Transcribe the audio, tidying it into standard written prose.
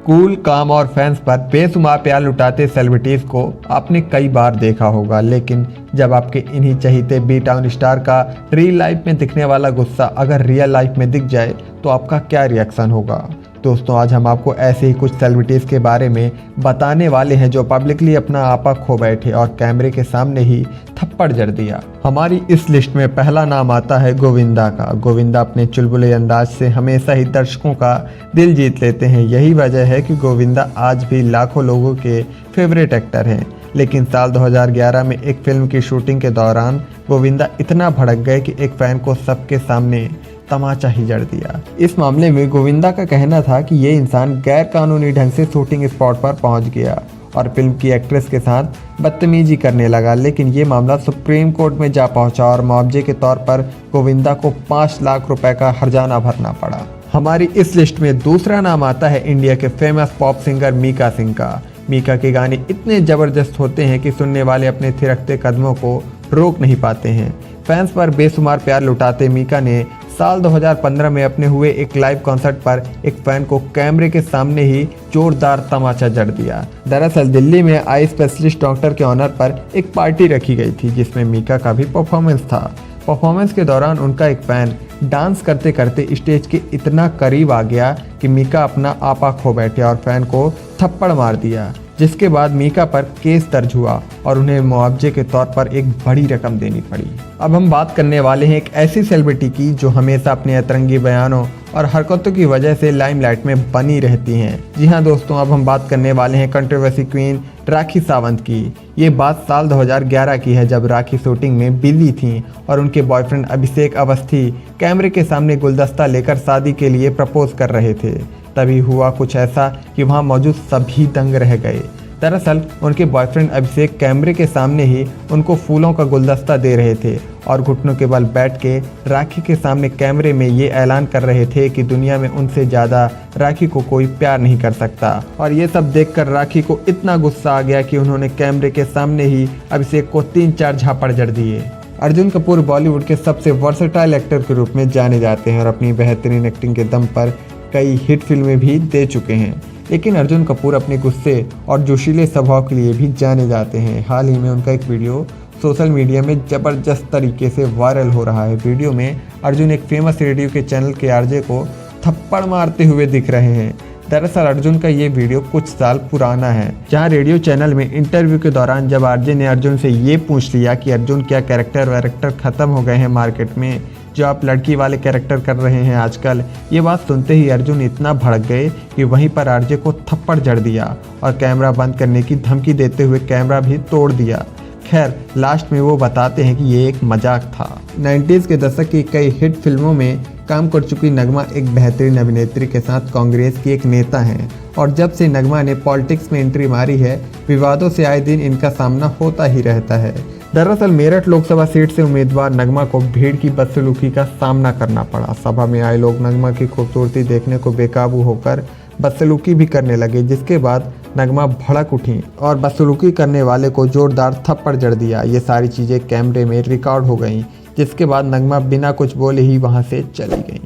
Cool, काम और fans पर बेशुमार प्यार लुटाते सेलिब्रिटीज को आपने कई बार देखा होगा, लेकिन जब आपके इन्हीं चहीते बी टाउन स्टार का रियल लाइफ में दिखने वाला गुस्सा अगर रियल लाइफ में दिख जाए तो आपका क्या रिएक्शन होगा। दोस्तों, आज हम आपको ऐसे ही कुछ सेलिब्रिटीज़ के बारे में बताने वाले हैं जो पब्लिकली अपना आपा खो बैठे और कैमरे के सामने ही थप्पड़ जड़ दिया। हमारी इस लिस्ट में पहला नाम आता है गोविंदा का। गोविंदा अपने चुलबुले अंदाज से हमेशा ही दर्शकों का दिल जीत लेते हैं। यही वजह है कि गोविंदा आज भी लाखों लोगों के फेवरेट एक्टर हैं। लेकिन साल 2011 में एक फिल्म की शूटिंग के दौरान गोविंदा इतना भड़क गए कि एक फैन को सबके सामने तमाचा ही जड़ दिया। इस मामले में गोविंदा का कहना था कि ये इंसान गैर कानूनी ढंग से शूटिंग स्पॉट पर पहुंच गया और फिल्म की एक्ट्रेस के साथ बदतमीजी करने लगा। लेकिन ये मामला सुप्रीम कोर्ट में जा पहुंचा और मुआवजे के तौर पर गोविंदा को 5 लाख रुपए का हर्जाना भरना पड़ा। हमारी इस लिस्ट में दूसरा नाम आता है इंडिया के famous pop singer Mika Singh का। मीका के गाने इतने ज़बरदस्त होते हैं कि सुनने वाले अपने थिरकते कदमों को रोक नहीं पाते हैं। फैंस पर बेशुमार प्यार लुटाते मीका ने साल 2015 में अपने हुए एक लाइव कॉन्सर्ट पर एक फैन को कैमरे के सामने ही जोरदार तमाचा जड़ दिया। दरअसल दिल्ली में आई स्पेशलिस्ट डॉक्टर के ऑनर पर एक पार्टी रखी गई थी जिसमें मीका का भी परफॉर्मेंस था। परफॉर्मेंस के दौरान उनका एक फैन डांस करते करते स्टेज के इतना करीब आ गया कि मीका अपना आपा खो बैठे और फैन को थप्पड़ मार दिया, जिसके बाद मीका पर केस दर्ज हुआ और उन्हें मुआवजे के तौर पर एक बड़ी रकम देनी पड़ी। अब हम बात करने वाले हैं एक ऐसी सेलिब्रिटी की जो हमेशा अपने अतरंगी बयानों और हरकतों की वजह से लाइमलाइट में बनी रहती हैं। जी हाँ दोस्तों, अब हम बात करने वाले हैं कंट्रोवर्सी क्वीन राखी सावंत की। ये बात साल 2011 की है जब राखी शूटिंग में बिजी थीं और उनके बॉयफ्रेंड अभिषेक अवस्थी कैमरे के सामने गुलदस्ता लेकर शादी के लिए प्रपोज कर रहे थे। तभी हुआ कुछ ऐसा कि वहां मौजूद सभी दंग रह गए। दरअसल उनके बॉयफ्रेंड अभिषेक कैमरे के सामने ही उनको फूलों का गुलदस्ता दे रहे थे और घुटनों के बल बैठ के राखी के सामने कैमरे में ये ऐलान कर रहे थे कि दुनिया में उनसे ज़्यादा राखी को कोई प्यार नहीं कर सकता। और ये सब देखकर राखी को इतना गुस्सा आ गया कि उन्होंने कैमरे के सामने ही अभिषेक को 3-4 झापड़ जड़ दिए। अर्जुन कपूर बॉलीवुड के सबसे वर्सेटाइल एक्टर के रूप में जाने जाते हैं और अपनी बेहतरीन एक्टिंग के दम पर कई हिट फिल्में भी दे चुके हैं। लेकिन अर्जुन कपूर अपने गुस्से और जोशीले स्वभाव के लिए भी जाने जाते हैं। हाल ही में उनका एक वीडियो सोशल मीडिया में ज़बरदस्त तरीके से वायरल हो रहा है। वीडियो में अर्जुन एक फेमस रेडियो के चैनल के आरजे को थप्पड़ मारते हुए दिख रहे हैं। दरअसल अर्जुन का ये वीडियो कुछ साल पुराना है, जहां रेडियो चैनल में इंटरव्यू के दौरान जब आरजे ने अर्जुन से ये पूछ लिया कि अर्जुन क्या कैरेक्टर वैरेक्टर ख़त्म हो गए हैं मार्केट में, जो आप लड़की वाले कैरेक्टर कर रहे हैं आजकल। ये बात सुनते ही अर्जुन इतना भड़क गए कि वहीं पर आरजे को थप्पड़ जड़ दिया और कैमरा बंद करने की धमकी देते हुए कैमरा भी तोड़ दिया। खैर, लास्ट में वो बताते हैं कि ये एक मजाक था। 90s के दशक की कई हिट फिल्मों में काम कर चुकी नगमा एक बेहतरीन अभिनेत्री के साथ कांग्रेस की एक नेता हैं और जब से नगमा ने पॉलिटिक्स में एंट्री मारी है, विवादों से आए दिन इनका सामना होता ही रहता है। दरअसल मेरठ लोकसभा सीट से उम्मीदवार नगमा को भीड़ की बदसलूकी का सामना करना पड़ा। सभा में आए लोग नगमा की खूबसूरती देखने को बेकाबू होकर बदसलूकी भी करने लगे, जिसके बाद नगमा भड़क उठी और बदसलूकी करने वाले को जोरदार थप्पड़ जड़ दिया। ये सारी चीज़ें कैमरे में रिकॉर्ड हो गईं, जिसके बाद नगमा बिना कुछ बोले ही वहां से चली गई।